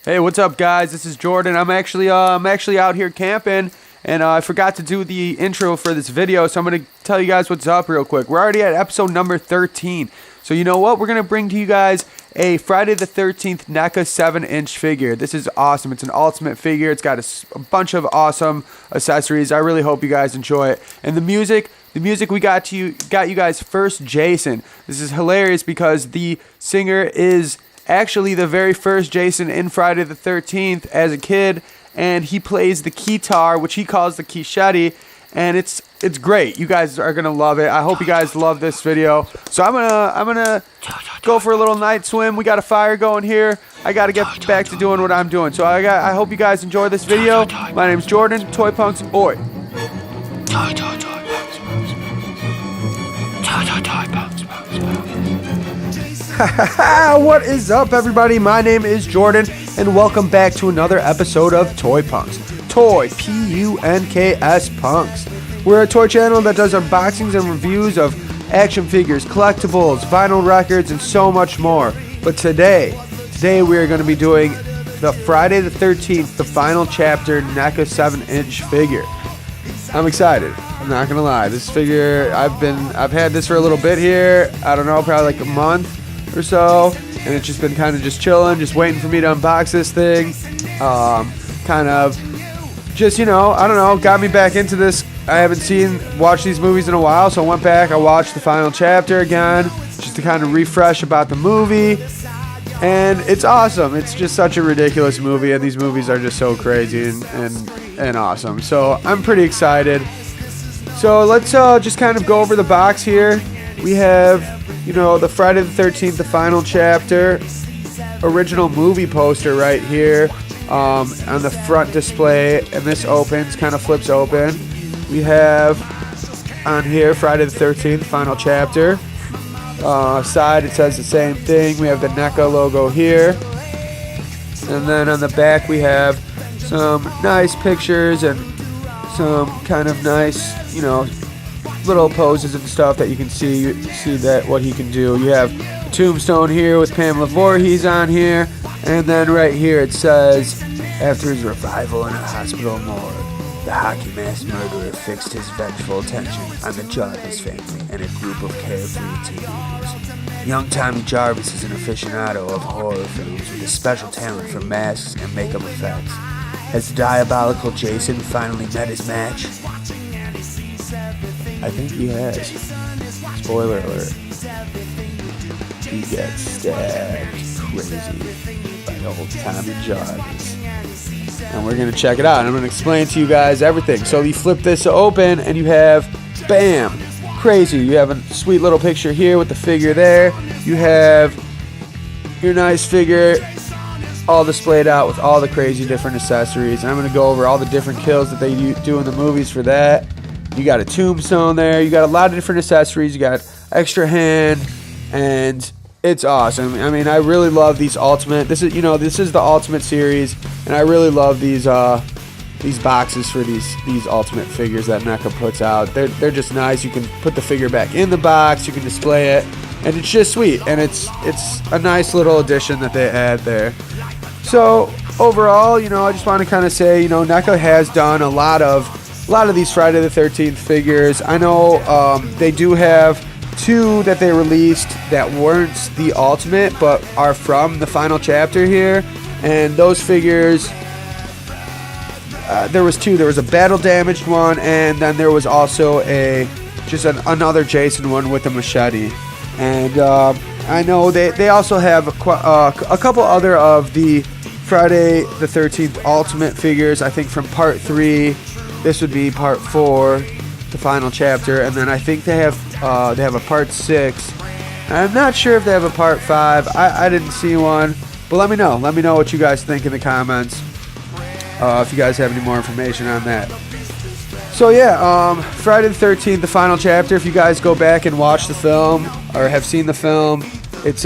Hey, what's up, guys? This is Jordan. I'm actually out here camping, and I forgot to do the intro for this video, so I'm gonna tell you guys what's up real quick. We're already at episode number 13, so you know what? We're gonna bring to you guys a Friday the 13th NECA 7-inch figure. This is awesome. It's an ultimate figure. It's got a bunch of awesome accessories. I really hope you guys enjoy it. And the music we got you guys first, Jason. This is hilarious because the singer is actually the very first Jason in Friday the 13th as a kid, and he plays the guitar, which he calls the quichetti, and it's great. You guys are gonna love it. I hope you guys love this video. So I'm gonna go for a little night swim. We got a fire going here. I gotta get back to doing what I'm doing. So I hope you guys enjoy this video. My name's Jordan. Toy Punks, oi. What is up, everybody? My name is Jordan, and welcome back to another episode of Toy Punks. Toy, P-U-N-K-S, Punks. We're a toy channel that does unboxings and reviews of action figures, collectibles, vinyl records, and so much more. But today we are going to be doing the Friday the 13th, the final chapter NECA 7-inch figure. I'm excited. I'm not gonna lie. This figure, I've had this for a little bit here. I don't know, probably like a month or so, and it's just been kind of just chilling, just waiting for me to unbox this thing. Kind of just, you know, I don't know, got me back into this. I haven't watched these movies in a while, so I went back, I watched the final chapter again, just to kind of refresh about the movie, and it's awesome. It's just such a ridiculous movie, and these movies are just so crazy and awesome. So I'm pretty excited. So let's just kind of go over the box here. We have, you know, the Friday the 13th, the final chapter, original movie poster right here on the front display, and this opens, kind of flips open. We have on here Friday the 13th, final chapter. Side, it says the same thing. We have the NECA logo here, and then on the back we have some nice pictures and some kind of nice, you know, little poses and stuff that you can see that what he can do. You have a tombstone here with Pamela Voorhees on here, and then right here it says, after his revival in a hospital morgue, the hockey mask murderer fixed his vengeful attention on the Jarvis family and a group of carefree teenagers. Young Tommy Jarvis is an aficionado of horror films with a special talent for masks and makeup effects. Has the diabolical Jason finally met his match? I think he has. Spoiler alert. He gets stabbed crazy by old Tommy Jarvis. And we're going to check it out. I'm going to explain to you guys everything. So you flip this open and you have, bam, crazy. You have a sweet little picture here with the figure there. You have your nice figure all displayed out with all the crazy different accessories. And I'm going to go over all the different kills that they do in the movies for that. You got a tombstone there. You got a lot of different accessories. You got extra hand, and it's awesome. I mean, I really love these ultimate. This is the ultimate series, and I really love these boxes for these ultimate figures that NECA puts out. They're just nice. You can put the figure back in the box. You can display it, and it's just sweet. And it's a nice little addition that they add there. So overall, you know, I just want to kind of say, you know, NECA has done a lot of these Friday the 13th figures. I know they do have two that they released that weren't the ultimate but are from the final chapter here, and those figures, there was two. There was a battle damaged one, and then there was also another Jason one with a machete. And I know they also have a couple other of the Friday the 13th ultimate figures, I think from part 3. This would be part 4, the final chapter, and then I think they have a part 6. I'm not sure if they have a part 5. I didn't see one, but let me know. Let me know what you guys think in the comments. If you guys have any more information on that. So yeah, Friday the 13th, the final chapter. If you guys go back and watch the film or have seen the film, it's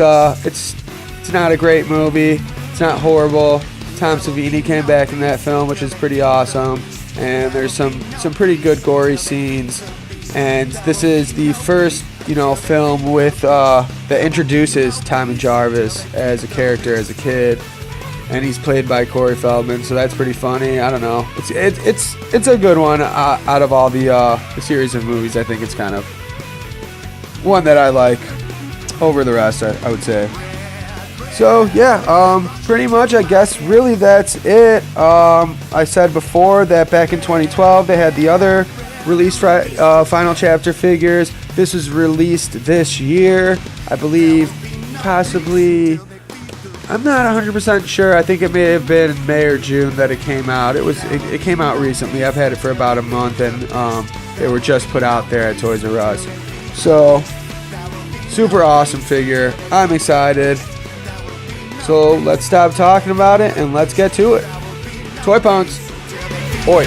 not a great movie. It's not horrible. Tom Savini came back in that film, which is pretty awesome. And there's some pretty good gory scenes, and this is the first, you know, film with that introduces Tommy Jarvis as a character as a kid. and he's played by Corey Feldman, so that's pretty funny. I don't know. It's a good one out of all the series of movies. I think it's kind of one that I like over the rest, I would say. So yeah, pretty much I guess really that's it. I said before that back in 2012 they had the other released final chapter figures. This was released this year, I believe, possibly. I'm not 100% sure. I think it may have been May or June that it came out. It came out recently. I've had it for about a month, and they were just put out there at Toys R Us. So, super awesome figure. I'm excited. So let's stop talking about it and let's get to it. Toy Punks. Oi.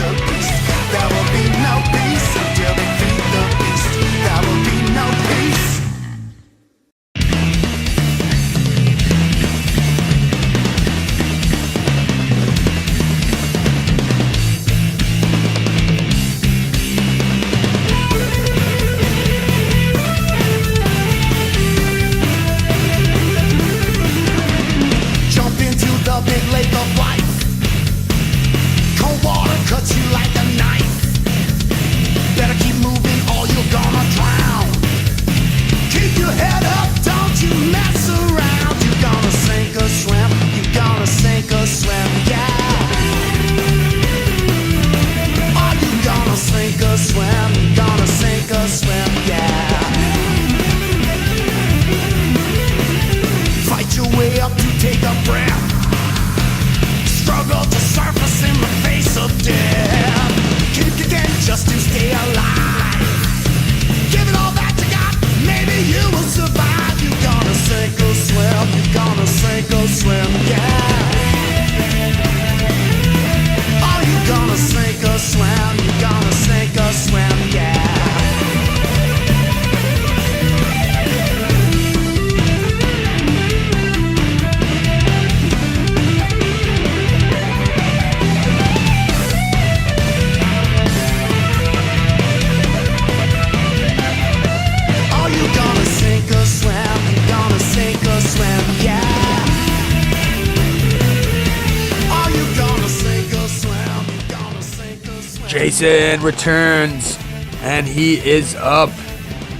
Jason returns, and he is up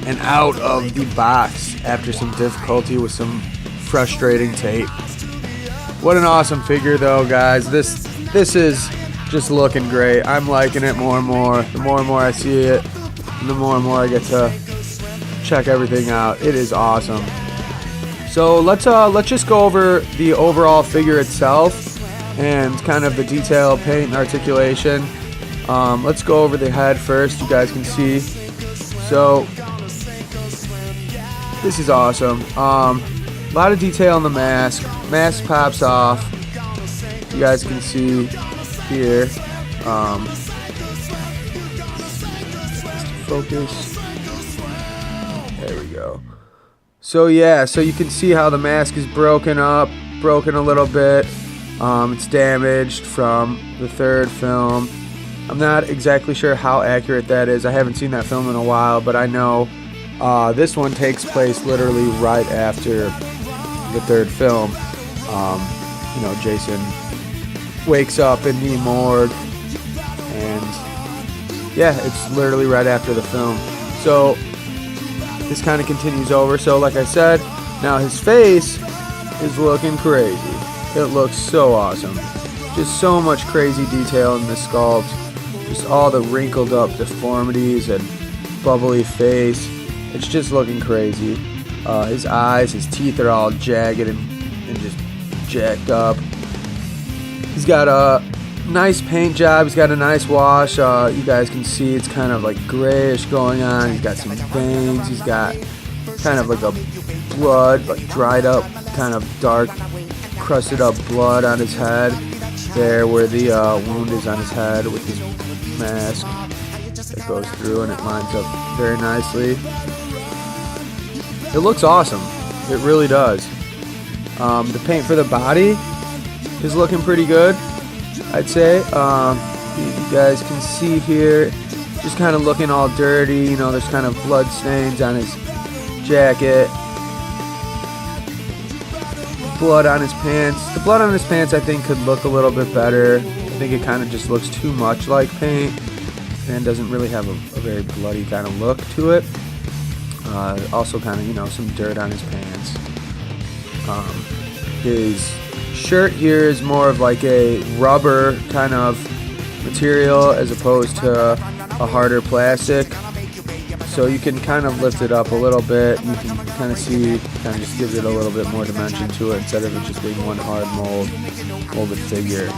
and out of the box after some difficulty with some frustrating tape. What an awesome figure, though, guys. This is just looking great. I'm liking it more and more. The more and more I see it, and the more and more I get to check everything out. It is awesome. So let's just go over the overall figure itself and kind of the detail, paint, and articulation. Let's go over the head first. You guys can see. So this is awesome. A lot of detail on the mask. Mask pops off. You guys can see here. Focus. There we go. So yeah, so you can see how the mask is broken a little bit. It's damaged from the third film. I'm not exactly sure how accurate that is. I haven't seen that film in a while, but I know this one takes place literally right after the third film. You know, Jason wakes up in the morgue, and yeah, it's literally right after the film. So this kind of continues over. So like I said, now his face is looking crazy. It looks so awesome. Just so much crazy detail in the sculpt. Just all the wrinkled up deformities and bubbly face. It's just looking crazy. His eyes, his teeth are all jagged and just jacked up. He's got a nice paint job. He's got a nice wash. You guys can see it's kind of like grayish going on. He's got some veins. He's got kind of like a blood, like dried up, kind of dark, crusted up blood on his head. There where the wound is on his head with his mask. It goes through and it lines up very nicely. It looks awesome. It really does. The paint for the body is looking pretty good, I'd say. You guys can see here, just kind of looking all dirty. You know, there's kind of blood stains on his jacket. blood on his pants. The blood on his pants I think could look a little bit better. I think it kind of just looks too much like paint and doesn't really have a very bloody kind of look to it. Also kind of, you know, some dirt on his pants. His shirt here is more of like a rubber kind of material as opposed to a harder plastic. So you can kind of lift it up a little bit. You can kind of see, kind of just gives it a little bit more dimension to it instead of it just being one hard molded figure.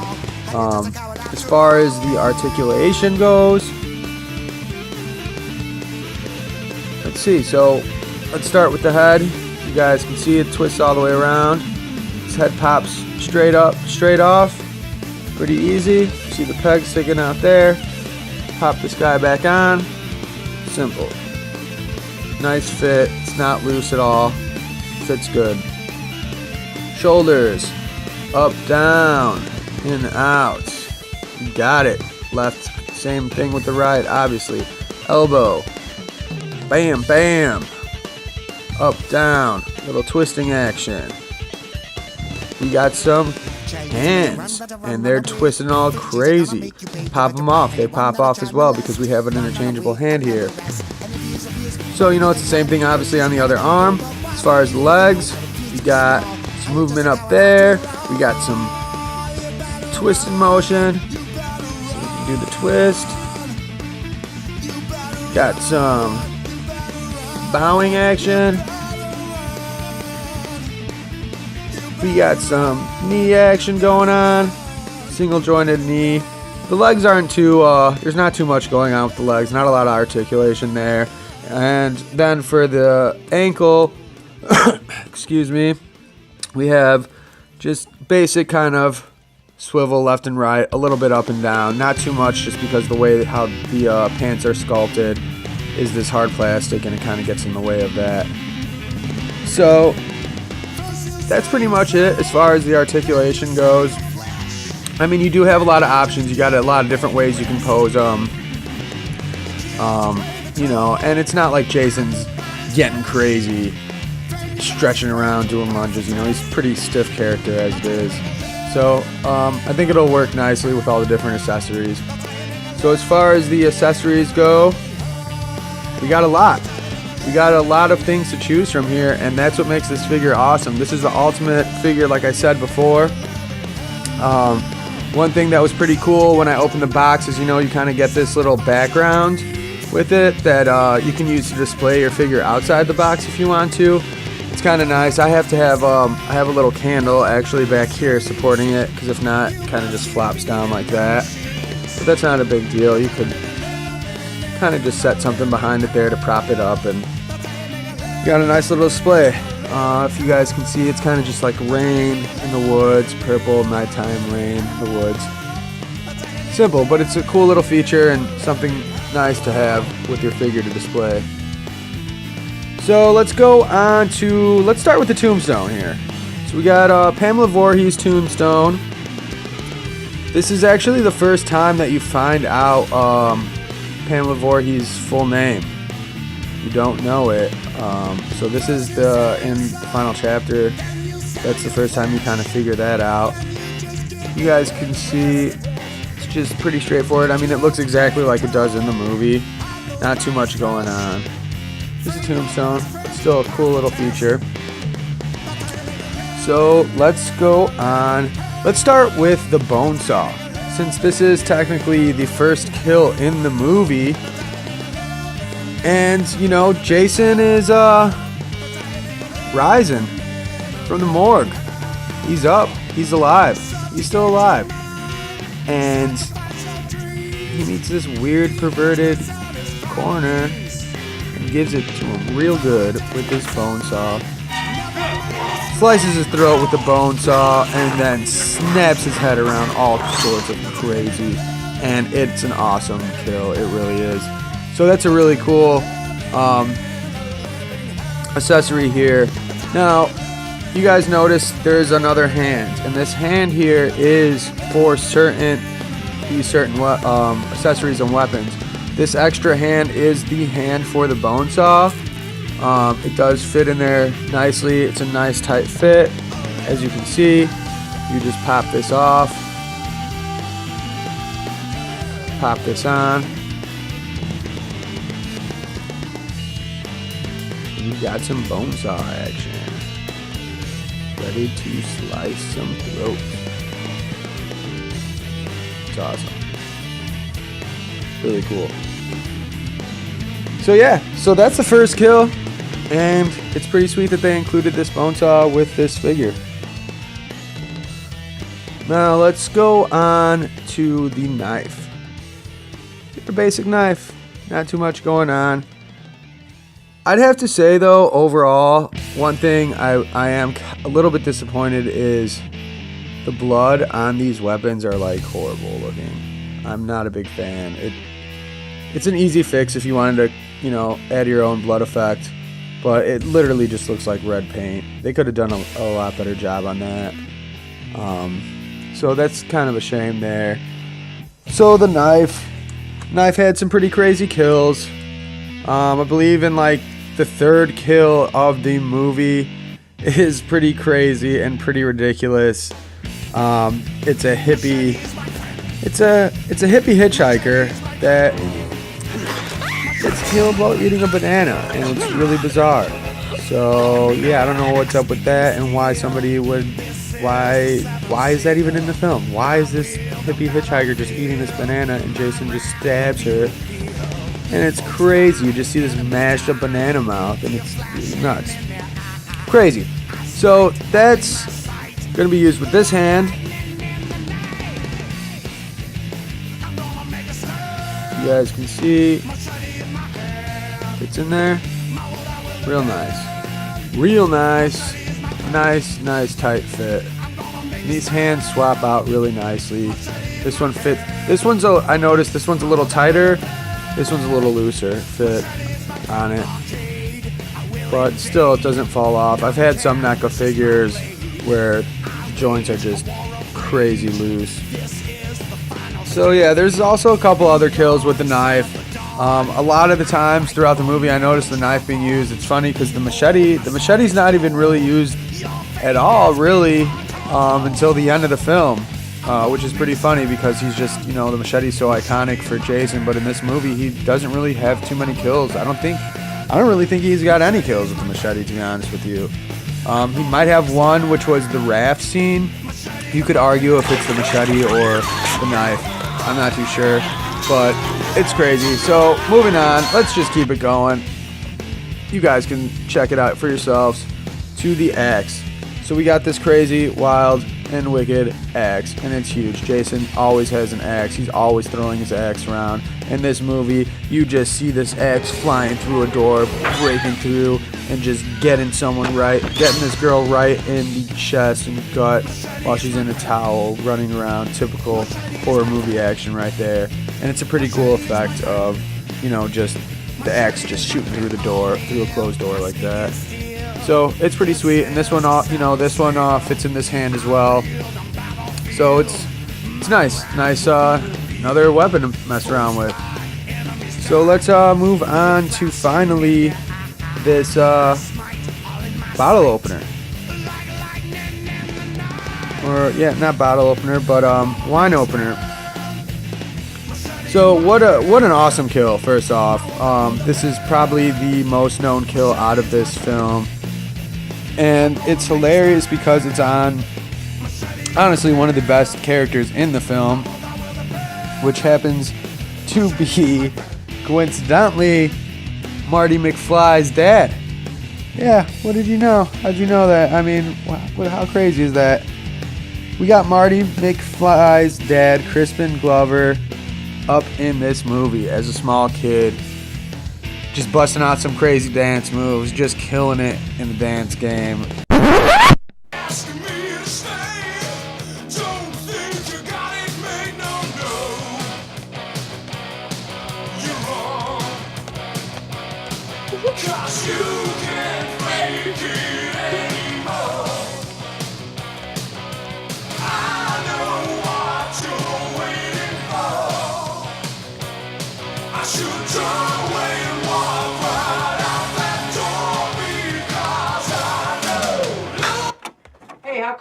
As far as the articulation goes, let's see. So let's start with the head. You guys can see it twists all the way around. His head pops straight up, straight off. Pretty easy. See the peg sticking out there. Pop this guy back on. Simple. Nice fit. It's not loose at all. Fits good. Shoulders. Up, down, in, out. You got it. Left, same thing with the right, obviously. Elbow. Bam, bam. Up, down. Little twisting action. We got some hands, and they're twisting all crazy. Pop them off. They pop off as well because we have an interchangeable hand here. So, you know, it's the same thing obviously on the other arm. As far as the legs, you got some movement up there. We got some twisting motion. So we can do the twist. Got some bowing action. We got some knee action going on. Single jointed knee. The legs aren't too, there's not too much going on with the legs. Not a lot of articulation there. And then for the ankle, excuse me, we have just basic kind of swivel left and right, a little bit up and down. Not too much just because the way how the pants are sculpted is this hard plastic and it kind of gets in the way of that. So that's pretty much it as far as the articulation goes. I mean, you do have a lot of options. You got a lot of different ways you can pose them. You know, and it's not like Jason's getting crazy, stretching around, doing lunges. You know, he's a pretty stiff character as it is. So I think it'll work nicely with all the different accessories. So as far as the accessories go, we got a lot. We got a lot of things to choose from here, and that's what makes this figure awesome. This is the ultimate figure, like I said before. One thing that was pretty cool when I opened the box is, you know, you kind of get this little background with it that you can use to display your figure outside the box if you want to. It's kind of nice. I have to have I have a little candle actually back here supporting it, because if not, it kind of just flops down like that. But that's not a big deal. You could kind of just set something behind it there to prop it up, and you got a nice little display. If you guys can see, it's kind of just like rain in the woods, purple nighttime rain in the woods. Simple, but it's a cool little feature and something nice to have with your figure to display. So let's go on to, let's start with the tombstone here. So we got Pamela Voorhees tombstone. This is actually the first time that you find out Pamela Voorhees' full name. You don't know it. So this is in the final chapter. That's the first time you kind of figure that out. You guys can see it's just pretty straightforward. I mean, it looks exactly like it does in the movie. Not too much going on. Just a tombstone, but still a cool little feature. So let's go on. Let's start with the bone saw. Since this is technically the first kill in the movie, and you know, Jason is rising from the morgue. He's up. He's alive. He's still alive. And he meets this weird perverted coroner and gives it to him real good with this bone saw. Slices his throat with the bone saw and then snaps his head around all sorts of crazy. And it's an awesome kill. It really is. So that's a really cool accessory here. Now, you guys notice there's another hand, and this hand here is for these certain accessories and weapons. This extra hand is the hand for the bone saw. It does fit in there nicely. It's a nice tight fit. as you can see, you just pop this off, pop this on, and you got some bone saw action. Ready to slice some throats. It's awesome. Really cool. So yeah, so that's the first kill, and it's pretty sweet that they included this bone saw with this figure. Now let's go on to the knife. A basic knife, not too much going on. I'd have to say though, overall, one thing I am a little bit disappointed is the blood on these weapons are like horrible looking. I'm not a big fan. It's an easy fix if you wanted to, you know, add your own blood effect, but it literally just looks like red paint. They could have done a lot better job on that. So that's kind of a shame there. So the knife had some pretty crazy kills. I believe in like the third kill of the movie is pretty crazy and pretty ridiculous. It's a hippie hitchhiker that gets killed while eating a banana, and it's really bizarre. So yeah, I don't know what's up with that and why somebody would. Why is that even in the film? Why is this hippie hitchhiker just eating this banana and Jason just stabs her? And it's crazy. You just see this mashed up banana mouth, and it's nuts. Crazy. So that's going to be used with this hand. You guys can see it's in there. Real nice. Real nice. Nice tight fit. These hands swap out really nicely. This one fit. I noticed this one's a little tighter. This one's a little looser fit on it. But still, it doesn't fall off. I've had some NECA figures where the joints are just crazy loose. So yeah, there's also a couple other kills with the knife. A lot of the times throughout the movie, I noticed the knife being used. It's funny because the machete's not even really used at all, really, until the end of the film, which is pretty funny because he's just, you know, the machete's so iconic for Jason. But in this movie, he doesn't really have too many kills. I don't really think he's got any kills with the machete, to be honest with you. He might have one, which was the raft scene. You could argue if it's the machete or the knife. I'm not too sure, but it's crazy. So moving on, let's just keep it going. You guys can check it out for yourselves. To the axe. So we got this crazy, wild, and wicked axe, and it's huge. Jason always has an axe. He's always throwing his axe around. In this movie, you just see this axe flying through a door, breaking through, and just getting this girl right in the chest and gut while she's in a towel, running around. Typical horror movie action right there. And it's a pretty cool effect of, you know, just the axe just shooting through the door, through a closed door like that. So it's pretty sweet, and this one, fits in this hand as well. So it's nice, another weapon to mess around with. So let's move on to finally this bottle opener, or yeah, not bottle opener, but wine opener. So what an awesome kill! First off, this is probably the most known kill out of this film. And it's hilarious because it's on, honestly, one of the best characters in the film, which happens to be, coincidentally, Marty McFly's dad. Yeah, what did you know? How'd you know that? I mean, how crazy is that? We got Marty McFly's dad, Crispin Glover, up in this movie as a small kid. Just busting out some crazy dance moves, just killing it in the dance game.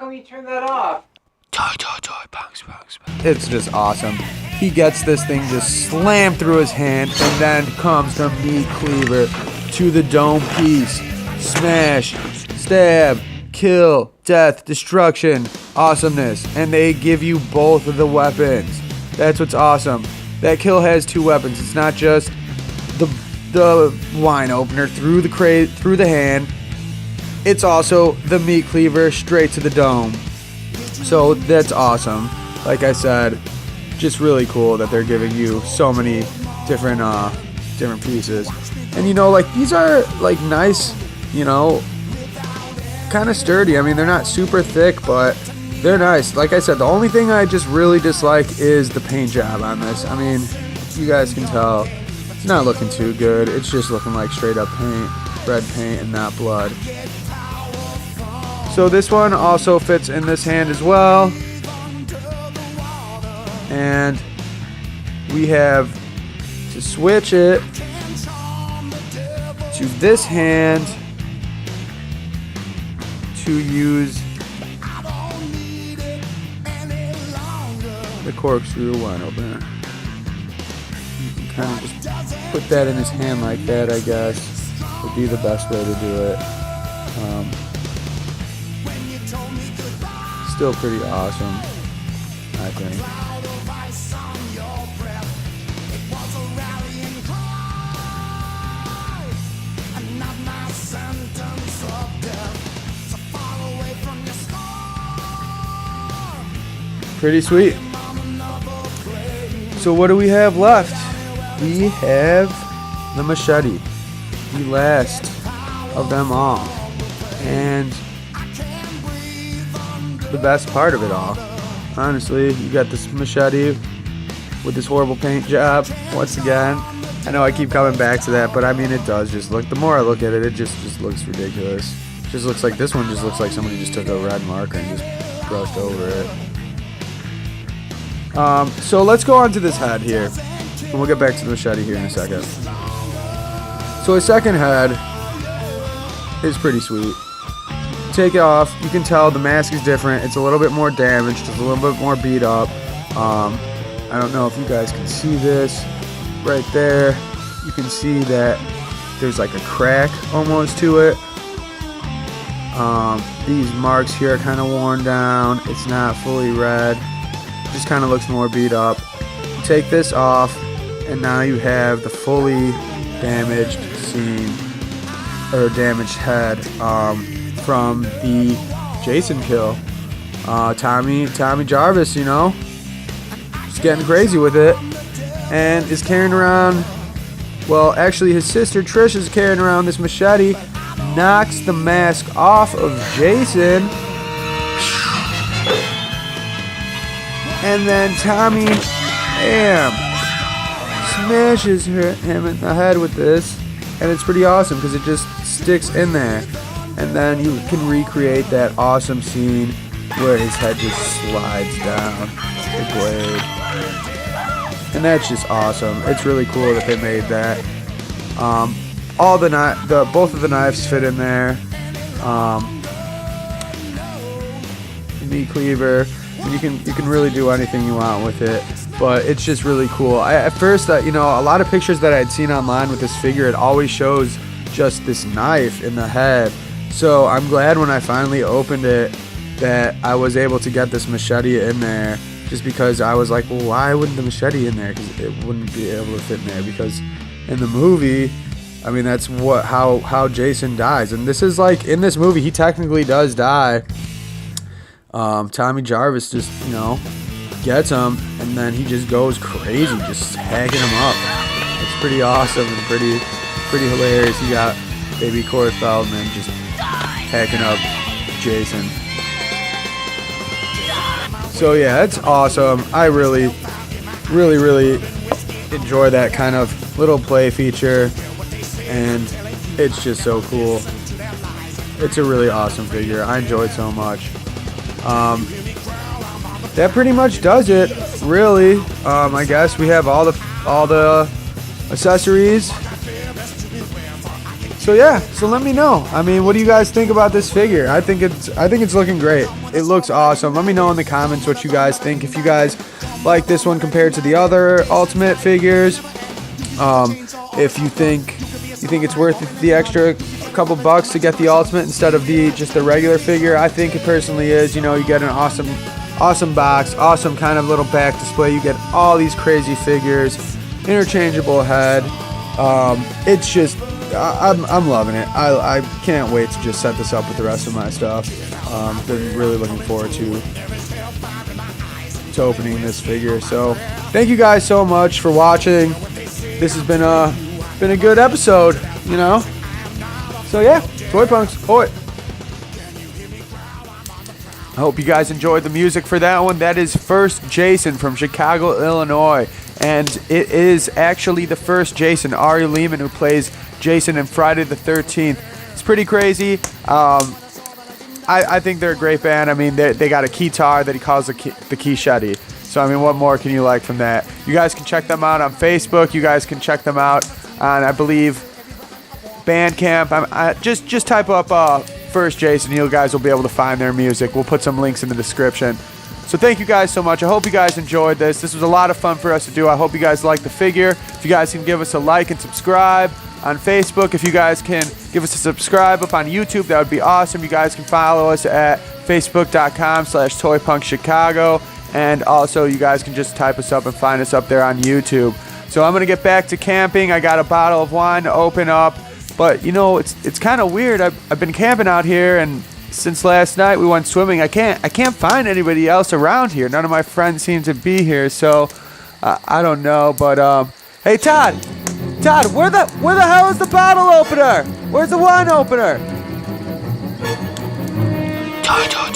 come you turn that off? Toy, punks. It's just awesome. He gets this thing just slammed through his hand, and then comes the meat cleaver to the dome piece. Smash, stab, kill, death, destruction, awesomeness. And they give you both of the weapons. That's what's awesome. That kill has 2 weapons. It's not just the wine opener through the crate, through the hand. It's also the meat cleaver straight to the dome. So that's awesome. Like I said, just really cool that they're giving you so many different pieces. And you know, like, these are like nice, you know, kind of sturdy. I mean, they're not super thick, but they're nice. Like I said, the only thing I just really dislike is the paint job on this. I mean, you guys can tell it's not looking too good. It's just looking like straight up paint, red paint and not blood. So this one also fits in this hand as well. And we have to switch it to this hand to use the corkscrew wine opener. You can kind of just put that in his hand like that, I guess, would be the best way to do it. Still pretty awesome, I think. Pretty sweet. So what do we have left? We have the machete, the last of them all, and the best part of it all. Honestly, you got this machete with this horrible paint job. Once again, I know I keep coming back to that, but I mean, it does just look, the more I look at it, it just looks ridiculous. It just looks like, this one just looks like somebody just took a red marker and just brushed over it. So let's go on to this head here, and we'll get back to the machete here in a second. So his second head is pretty sweet. Take it off, you can tell the mask is different. It's a little bit more damaged, it's a little bit more beat up. I don't know if you guys can see this right there. You can see that there's like a crack almost to it. These marks here are kind of worn down. It's not fully red. Just kind of looks more beat up. Take this off, and now you have the fully damaged scene, or damaged head, from the Jason kill. Tommy Jarvis, you know, just getting crazy with it, and is carrying around, well, actually his sister Trish is carrying around this machete, knocks the mask off of Jason, and then Tommy, bam, smashes him in the head with this, and it's pretty awesome because it just sticks in there. And then you can recreate that awesome scene where his head just slides down the blade. And that's just awesome. It's really cool that they made that. Both of the knives fit in there. Meat cleaver. You can really do anything you want with it, but it's just really cool. At first, you know, a lot of pictures that I had seen online with this figure, it always shows just this knife in the head. So I'm glad when I finally opened it that I was able to get this machete in there, just because I was like, well, why wouldn't the machete in there? Because it wouldn't be able to fit in there, because in the movie, I mean, that's how Jason dies. And this is like, in this movie, he technically does die. Tommy Jarvis just, you know, gets him, and then he just goes crazy, just hacking him up. It's pretty awesome and pretty hilarious. You got baby Corey Feldman just hacking up Jason. So yeah, it's awesome. I really enjoy that kind of little play feature, and it's just so cool. It's a really awesome figure. I enjoy it so much. That pretty much does it, really. I guess we have all the accessories. So yeah, so let me know. I mean, what do you guys think about this figure? I think it's looking great. it looks awesome. Let me know in the comments what you guys think. If you guys like this one compared to the other Ultimate figures, if you think it's worth the extra couple bucks to get the Ultimate instead of just the regular figure. I think it personally is. You know, you get an awesome box, awesome kind of little back display. You get all these crazy figures, interchangeable head. It's just, I'm loving it. I can't wait to just set this up with the rest of my stuff. Been really looking forward to opening this figure. So thank you guys so much for watching. This has been a good episode, you know. So yeah, Toy Punks, oi. I hope you guys enjoyed the music for that one. That is First Jason from Chicago, Illinois. And it is actually the first Jason, Ari Lehman, who plays Jason in Friday the 13th. It's pretty crazy. I think they're a great band. I mean, they got a guitar that he calls the Keyshetty. So, I mean, what more can you like from that? You guys can check them out on Facebook. You guys can check them out on, I believe, Bandcamp. Just type up First Jason. You guys will be able to find their music. We'll put some links in the description. So thank you guys so much. I hope you guys enjoyed this. This was a lot of fun for us to do. I hope you guys liked the figure. If you guys can give us a like and subscribe on Facebook. If you guys can give us a subscribe up on YouTube, that would be awesome. You guys can follow us at facebook.com/ToyPunkChicago. And also, you guys can just type us up and find us up there on YouTube. So I'm going to get back to camping. I got a bottle of wine to open up. But, you know, it's kind of weird. I've been camping out here, and since last night we went swimming, I can't find anybody else around here. None of my friends seem to be here, so I don't know. But hey, Todd, where the hell is the bottle opener? Where's the wine opener? Toy, box.